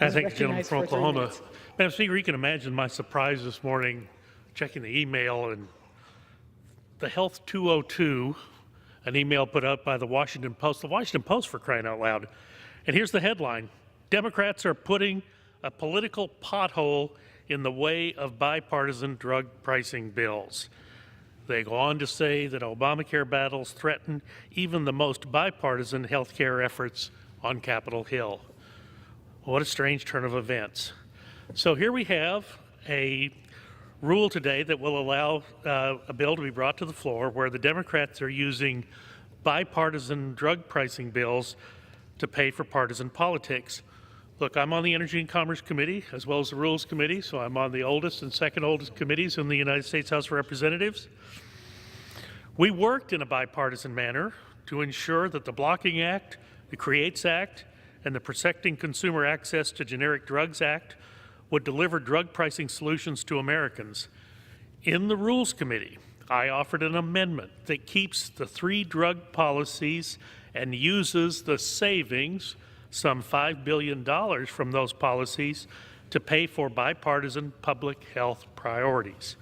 Thank you, gentleman from Oklahoma. Madam Speaker, you can imagine my surprise this morning checking the email and the Health 202, an email put out by the Washington Post, for crying out loud. And here's the headline: Democrats are putting a political pothole in the way of bipartisan drug pricing bills. They go on to say that Obamacare battles threaten even the most bipartisan health care efforts on Capitol Hill. What a strange turn of events. So here we have a rule today that will allow a bill to be brought to the floor where the Democrats are using bipartisan drug pricing bills to pay for partisan politics. Look, I'm on the Energy and Commerce Committee as well as the Rules Committee, so I'm on the oldest and second oldest committees in the United States House of Representatives. We worked in a bipartisan manner to ensure that the Blocking Act, the CREATES Act, and the Protecting Consumer Access to Generic Drugs Act would deliver drug pricing solutions to Americans. In the Rules Committee, I offered an amendment that keeps the three drug policies and uses the savings, some $5 billion from those policies, to pay for bipartisan public health priorities.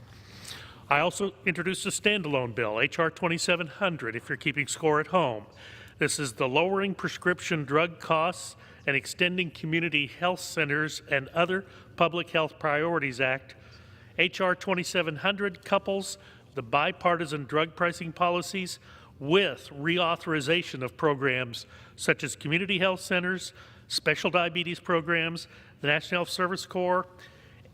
I also introduced a standalone bill, H.R. 2700, if you're keeping score at home. This is the Lowering Prescription Drug Costs and Extending Community Health Centers and Other Public Health Priorities Act. H.R. 2700 couples the bipartisan drug pricing policies with reauthorization of programs such as community health centers, special diabetes programs, the National Health Service Corps.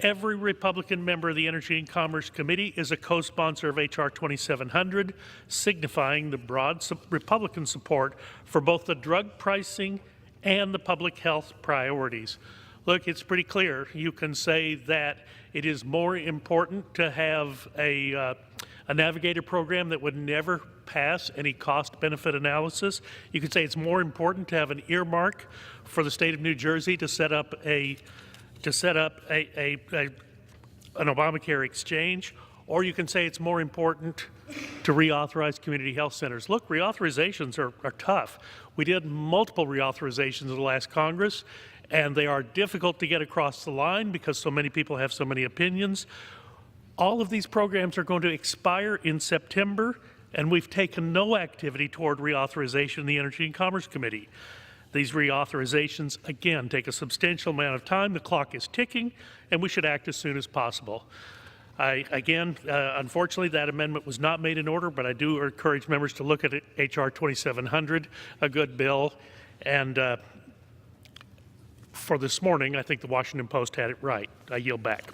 Every Republican member of the Energy and Commerce Committee is a co-sponsor of H.R. 2700, signifying the broad Republican support for both the drug pricing and the public health priorities. Look, it's pretty clear. You can say that it is more important to have a navigator program that would never pass any cost-benefit analysis. You could say it's more important to have an earmark for the state of New Jersey to set up an Obamacare exchange, or you can say it's more important to reauthorize community health centers. Look, reauthorizations are tough. We did multiple reauthorizations in the last Congress, and they are difficult to get across the line because so many people have so many opinions. All of these programs are going to expire in September, and we've taken no activity toward reauthorization in the Energy and Commerce Committee. These reauthorizations, again, take a substantial amount of time. The clock is ticking, and we should act as soon as possible. Unfortunately, that amendment was not made in order, but I do encourage members to look at H.R. 2700, a good bill. And for this morning, I think the Washington Post had it right. I yield back.